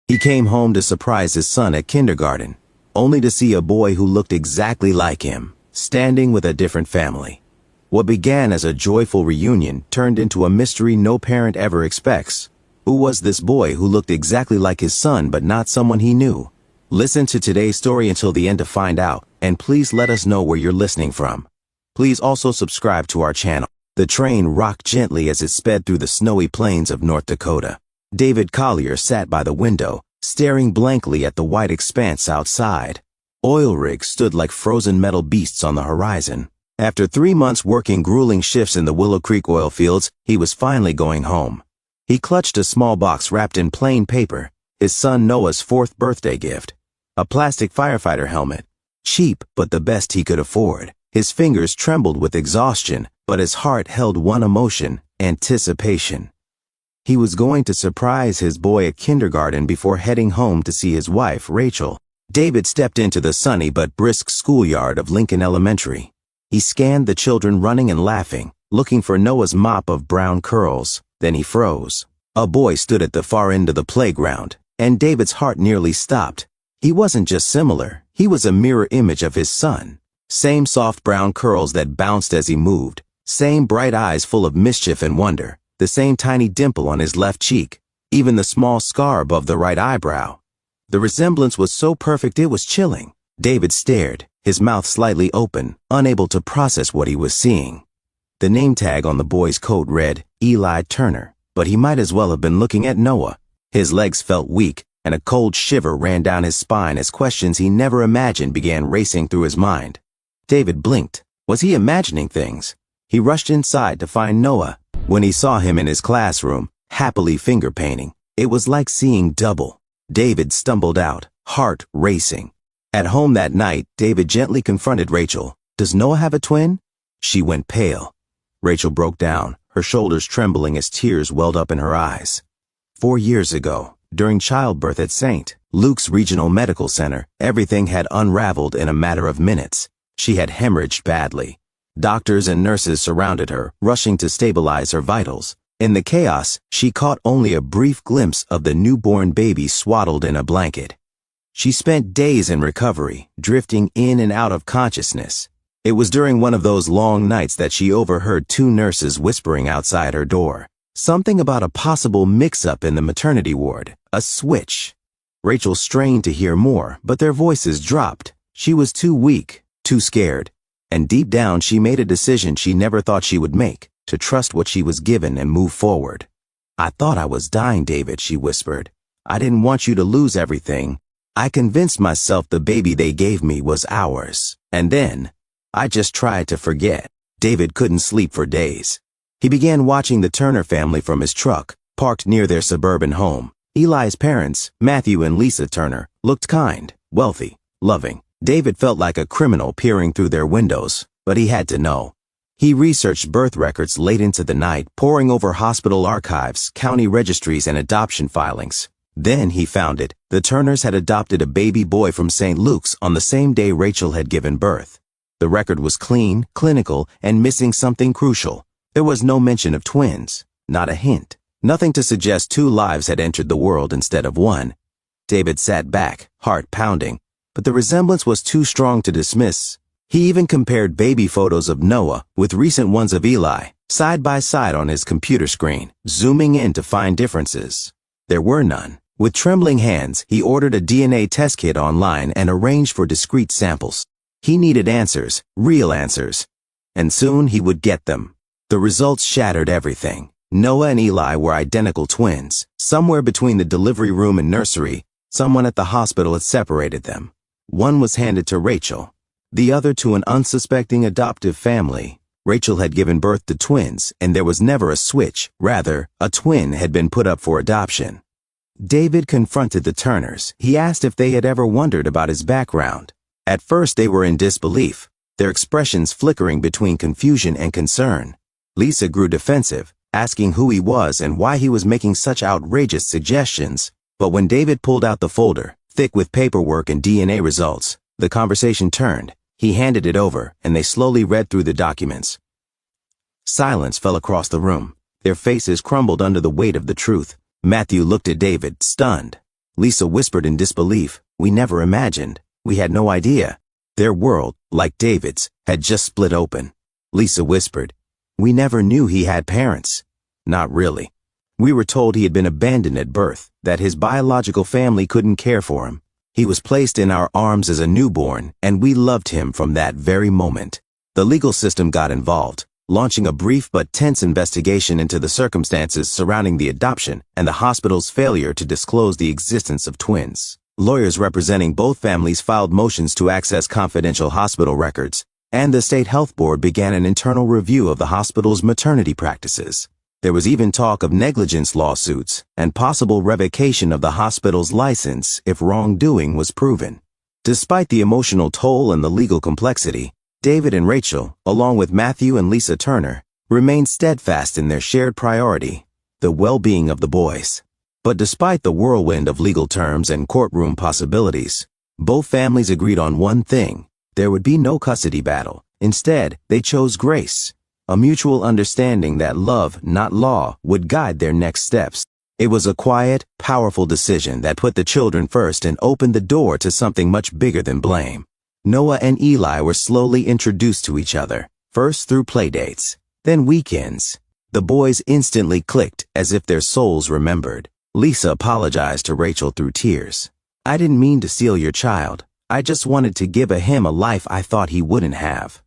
He came home to surprise his son at kindergarten, only to see a boy who looked exactly like him, standing with a different family. What began as a joyful reunion turned into a mystery no parent ever expects. Who was this boy who looked exactly like his son but not someone he knew? Listen to today's story until the end to find out, and please let us know where you're listening from. Please also subscribe to our channel. The train rocked gently as it sped through the snowy plains of North Dakota. David Collier sat by the window, staring blankly at the white expanse outside. Oil rigs stood like frozen metal beasts on the horizon. After 3 months working grueling shifts in the Willow Creek oil fields, he was finally going home. He clutched a small box wrapped in plain paper, his son Noah's 4th birthday gift. A plastic firefighter helmet. Cheap, but the best he could afford. His fingers trembled with exhaustion, but his heart held one emotion: anticipation. He was going to surprise his boy at kindergarten before heading home to see his wife, Rachel. David stepped into the sunny but brisk schoolyard of Lincoln Elementary. He scanned the children running and laughing, looking for Noah's mop of brown curls. Then he froze. A boy stood at the far end of the playground, and David's heart nearly stopped. He wasn't just similar, he was a mirror image of his son. Same soft brown curls that bounced as he moved, same bright eyes full of mischief and wonder, the same tiny dimple on his left cheek, even the small scar above the right eyebrow. The resemblance was so perfect it was chilling. David stared, his mouth slightly open, unable to process what he was seeing. The name tag on the boy's coat read, Eli Turner, but he might as well have been looking at Noah. His legs felt weak, and a cold shiver ran down his spine as questions he never imagined began racing through his mind. David blinked. Was he imagining things? He rushed inside to find Noah. When he saw him in his classroom, happily finger painting, it was like seeing double. David stumbled out, heart racing. At home that night, David gently confronted Rachel. "Does Noah have a twin?" She went pale. Rachel broke down, her shoulders trembling as tears welled up in her eyes. 4 years ago, during childbirth at St. Luke's Regional Medical Center, everything had unraveled in a matter of minutes. She had hemorrhaged badly. Doctors and nurses surrounded her, rushing to stabilize her vitals. In the chaos, she caught only a brief glimpse of the newborn baby swaddled in a blanket. She spent days in recovery, drifting in and out of consciousness. It was during one of those long nights that she overheard 2 nurses whispering outside her door. Something about a possible mix-up in the maternity ward, a switch. Rachel strained to hear more, but their voices dropped. She was too weak, too scared. And deep down she made a decision she never thought she would make, to trust what she was given and move forward. "I thought I was dying, David," she whispered. "I didn't want you to lose everything. I convinced myself the baby they gave me was ours. And then, I just tried to forget." David couldn't sleep for days. He began watching the Turner family from his truck, parked near their suburban home. Eli's parents, Matthew and Lisa Turner, looked kind, wealthy, loving. David felt like a criminal peering through their windows, but he had to know. He researched birth records late into the night, poring over hospital archives, county registries, and adoption filings. Then he found it. The Turners had adopted a baby boy from St. Luke's on the same day Rachel had given birth. The record was clean, clinical, and missing something crucial. There was no mention of twins, not a hint. Nothing to suggest 2 lives had entered the world instead of 1. David sat back, heart pounding. But the resemblance was too strong to dismiss. He even compared baby photos of Noah with recent ones of Eli, side by side on his computer screen, zooming in to find differences. There were none. With trembling hands, he ordered a DNA test kit online and arranged for discrete samples. He needed answers, real answers. And soon he would get them. The results shattered everything. Noah and Eli were identical twins. Somewhere between the delivery room and nursery, someone at the hospital had separated them. One was handed to Rachel, the other to an unsuspecting adoptive family. Rachel had given birth to twins, and there was never a switch. Rather, a twin had been put up for adoption. David confronted the Turners. He asked if they had ever wondered about his background. At first they were in disbelief, their expressions flickering between confusion and concern. Lisa grew defensive, asking who he was and why he was making such outrageous suggestions. But when David pulled out the folder, thick with paperwork and DNA results, the conversation turned. He handed it over, and they slowly read through the documents. Silence fell across the room. Their faces crumbled under the weight of the truth. Matthew looked at David, stunned. Lisa whispered in disbelief. We never imagined. We had no idea. Their world, like David's, had just split open. Lisa whispered, we never knew he had parents. Not really. We were told he had been abandoned at birth, that his biological family couldn't care for him. He was placed in our arms as a newborn, and we loved him from that very moment. The legal system got involved, launching a brief but tense investigation into the circumstances surrounding the adoption and the hospital's failure to disclose the existence of twins. Lawyers representing both families filed motions to access confidential hospital records, and the state health board began an internal review of the hospital's maternity practices. There was even talk of negligence lawsuits and possible revocation of the hospital's license if wrongdoing was proven. Despite the emotional toll and the legal complexity, David and Rachel, along with Matthew and Lisa Turner, remained steadfast in their shared priority, the well-being of the boys. But despite the whirlwind of legal terms and courtroom possibilities, both families agreed on one thing: there would be no custody battle. Instead, they chose grace, a mutual understanding that love, not law, would guide their next steps. It was a quiet, powerful decision that put the children first and opened the door to something much bigger than blame. Noah and Eli were slowly introduced to each other, first through playdates, then weekends. The boys instantly clicked as if their souls remembered. Lisa apologized to Rachel through tears. I didn't mean to steal your child. I just wanted to give him a life I thought he wouldn't have.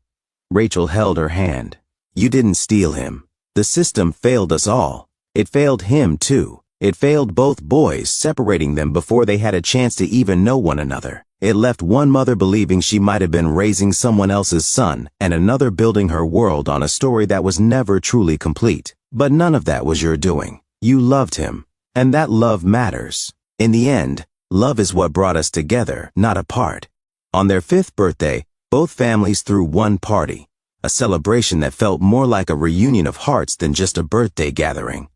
Rachel held her hand. You didn't steal him. The system failed us all. It failed him too. It failed both boys, separating them before they had a chance to even know one another. It left one mother believing she might have been raising someone else's son, and another building her world on a story that was never truly complete. But none of that was your doing. You loved him, and that love matters. In the end, love is what brought us together, not apart. On their 5th birthday, both families threw one party, a celebration that felt more like a reunion of hearts than just a birthday gathering.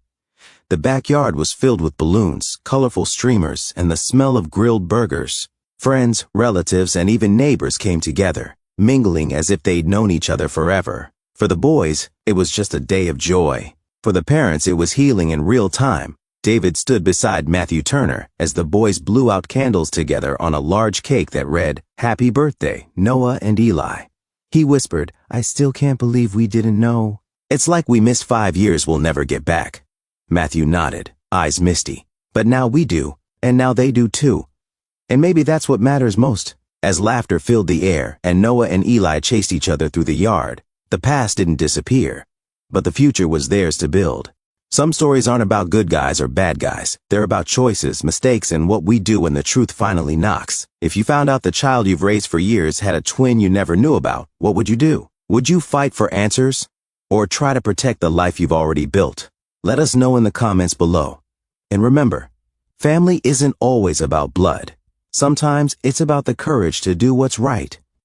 The backyard was filled with balloons, colorful streamers, and the smell of grilled burgers. Friends, relatives, and even neighbors came together, mingling as if they'd known each other forever. For the boys, it was just a day of joy. For the parents, it was healing in real time. David stood beside Matthew Turner as the boys blew out candles together on a large cake that read, Happy Birthday, Noah and Eli. He whispered, I still can't believe we didn't know. It's like we missed 5 years we'll never get back. Matthew nodded, eyes misty. But now we do, and now they do too. And maybe that's what matters most. As laughter filled the air and Noah and Eli chased each other through the yard, the past didn't disappear, but the future was theirs to build. Some stories aren't about good guys or bad guys. They're about choices, mistakes, and what we do when the truth finally knocks. If you found out the child you've raised for years had a twin you never knew about, what would you do? Would you fight for answers? Or try to protect the life you've already built? Let us know in the comments below. And remember, family isn't always about blood. Sometimes it's about the courage to do what's right.